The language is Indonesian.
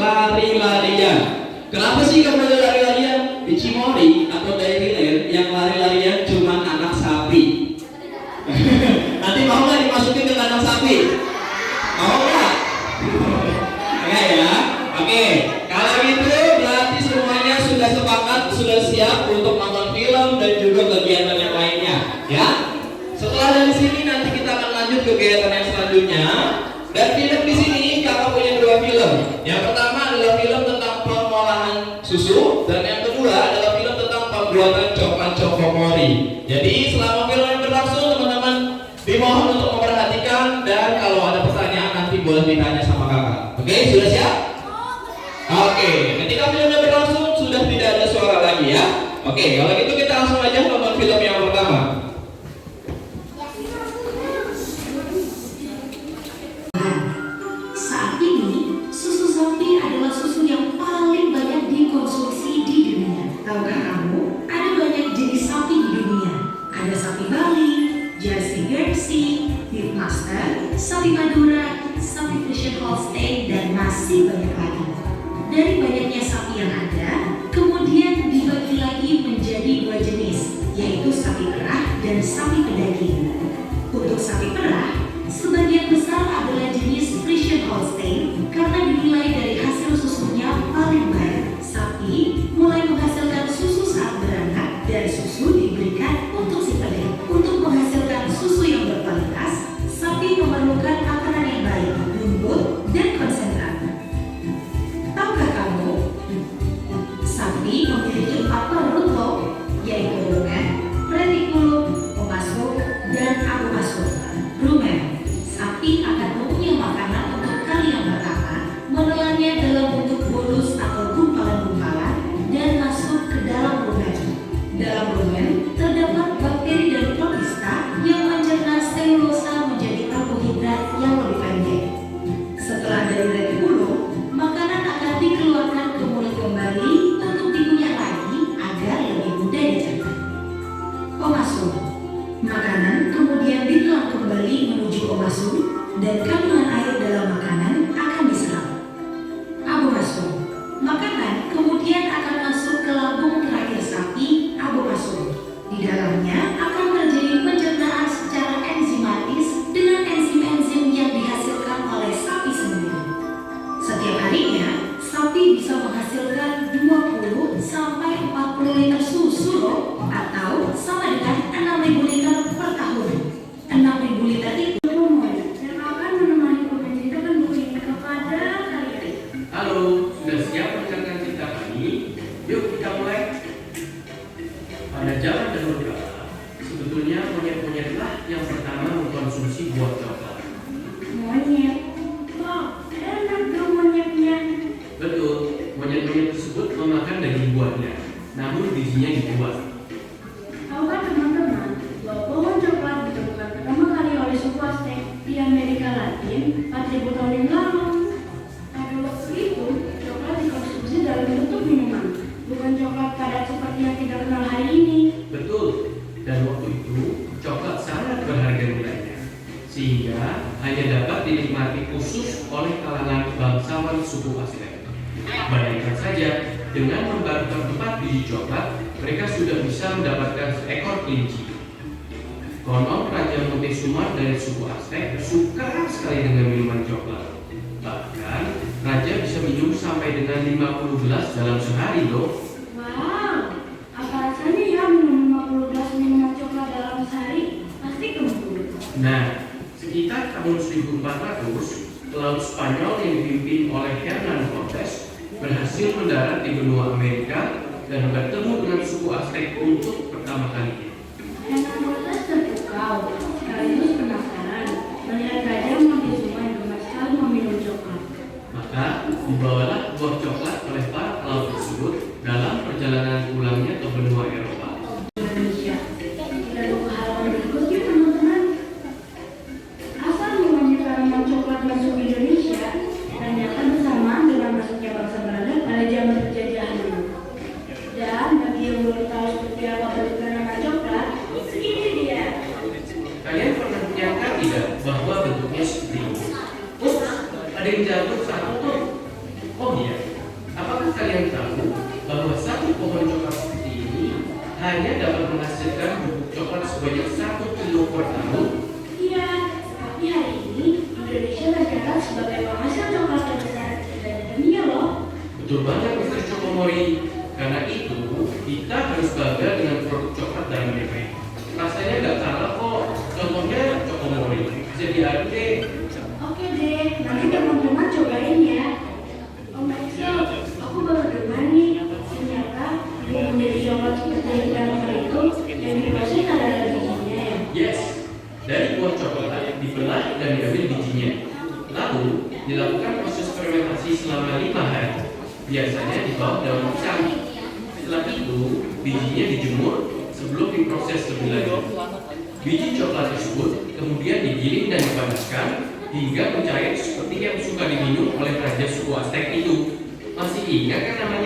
lari-larian. Kenapa sih kamu lari-larian? Di Cimory atau Dairyland yang lari-larian cuma anak sapi. Nanti mau nggak dimasukin ke kandang sapi? Mau nggak? Enggak ya? Oke, kalau gitu berarti semuanya sudah sepakat, sudah siap untuk nonton film dan juga kegiatan yang lainnya, ya. Setelah dari sini nanti kita akan lanjut ke kegiatan yang selanjutnya. Dan film di sini kakak punya dua film. Yang pertama adalah film tentang pengolahan susu dan yang kedua adalah film tentang pembuatan coklat Chocomori. Jadi selama film yang berlangsung teman-teman dimohon untuk memperhatikan dan kalau ada pertanyaan nanti boleh ditanya sama kakak. Oke, sudah siap? Oke, ketika filmnya berlangsung sudah tidak ada suara lagi ya. Oke, kalau gitu kita langsung aja nonton film yang pertama. Saat ini, susu sapi adalah susu yang paling banyak dikonsumsi di dunia. Tahukah kamu, ada banyak jenis sapi di dunia. Ada sapi Bali, Jersey Guernsey, Beef Master, sapi Madura, sapi Friesian Holstein, dan masih banyak lagi. Dari banyaknya sapi yang ada, kemudian dibagi lagi menjadi dua jenis, yaitu sapi perah dan sapi pedaging. Untuk sapi perah, sebagian besar adalah jenis Friesian Holstein karena dinilai dari hasil susunya paling baik. Sapi mulai menghasilkan susu saat beranak dan susu diberikan untuk si pedaging. Untuk menghasilkan susu yang berkualitas, sapi memerlukan makanan yang baik, rumput, dan konsentrat. Tahukah kamu, sapi memiliki 4 perut loh, yaitu rumen, retikulum, omasum, dan abomasum. Rumen, sapi akan mempunyai makanan untuk kali yang pertama, menelannya dalam bentuk bolus atau gumpalan-gumpalan dan masuk ke dalam rumen. Dalam rumen terdapat bakteri dan protista yang mencerna selulosa menjadi karbohidrat yang lebih pendek. Setelah dari retikulum, makanan akan dikeluarkan ke mulut kembali untuk dikunyah lagi agar lebih mudah dicerna. Omasum, makanan kemudian ditelan kembali menuju omasum dan kandungan air dalam makanan akan diserap. Abomasum, makanan kemudian akan masuk ke lambung terakhir sapi, abomasum. Di dalamnya akan terjadi pencernaan secara enzimatis dengan enzim-enzim yang dihasilkan oleh sapi sendiri. Setiap harinya, sapi bisa menghasilkan 20 sampai 40 liter susu loh, atau sama dengan 6.000 liter per tahun. 6.000 liter itu yang akan menemani pembentukan buku ini kepada kalian. Halo, sudah siap mendengarkan cerita kami? Yuk kita mulai. Pada zaman dahulu kala, sebetulnya monyet-monyetlah yang pertama mengkonsumsi buah coklat. Monyet, wah, enak dong monyetnya. Betul, monyet-monyet tersebut memakan daging buahnya, namun bijinya dibuang. Tahukah teman-teman bahwa pohon coklat ditemukan pertama kali oleh suku Aztec di Amerika Latin 4.000 tahun yang lalu. Pada waktu itu, coklat dikonsumsi dalam bentuk minuman, bukan coklat padat seperti yang kita kenal hari ini. Betul, dan waktu itu coklat sangat berharga nilainya, sehingga hanya dapat dinikmati khusus oleh kalangan bangsawan suku Aztec. Bayangkan saja, dengan membarukan 4 biji coklat, mereka sudah bisa mendapatkan seekor kelinci. Konon Raja Montezuma dari suku Aztec suka sekali dengan minuman coklat. Bahkan, Raja bisa minum sampai dengan 50 gelas dalam sehari loh. Wow, apa rasanya ya minum 50 gelas minuman coklat dalam sehari? Pasti kembung. Nah, sekitar tahun 1400, pelaut Spanyol yang dipimpin oleh Hernán Cortés berhasil mendarat di benua Amerika dan bertemu dengan suku Aztec untuk pertama kalinya. Hernán Cortés terpukau, sekaligus penasaran melihat Raja Montezuma yang gemar sekali meminum coklat. Maka dibawalah buah coklat oleh para pelaut tersebut dalam perjalanan pulangnya ke benua Eropa. Indonesia. Kita buka halaman berikut yuk teman-teman. Asal mulanya tanaman coklat masuk Indonesia ternyata bersamaan dengan masuknya bangsa Belanda pada zaman penjajahan dulu. Dan bagi yang belum tahu seperti apa bentuk tanaman coklat, ini dia. Kalian pernah menyangka tidak bahwa bentuknya seperti ini? Oh, ada yang jatuh satu tuh. Oh iya, kalian tahu bahwa satu pohon coklat seperti ini hanya dapat menghasilkan bubuk coklat sebanyak 1 kilo per tahun? Iya, tapi hari ini Indonesia tercatat sebagai penghasil coklat terbesar ketiga di dunia loh. Betul banget Mr. Chokomori. Karena itu, kita harus bangga dengan produk coklat dalam negeri. Rasanya nggak kalah kok. Contohnya Chokomori. Jadi adu deh. Oke deh, nanti teman-teman cobain ya. Om Axel, aku baru dengar nih, ternyata bumbu dari coklat dari tanaman itu yang diproses adalah bijinya ya. Yes, dari buah coklat dibelah dan diambil bijinya. Lalu, dilakukan proses fermentasi selama 5 hari. Biasanya di bawah daun pisang. Setelah itu, bijinya dijemur sebelum diproses lebih lanjut. Biji coklat tersebut kemudian digiling dan dipanaskan hingga mencair seperti yang suka diminum oleh raja suku Aztec itu. Masih ingat kan namanya?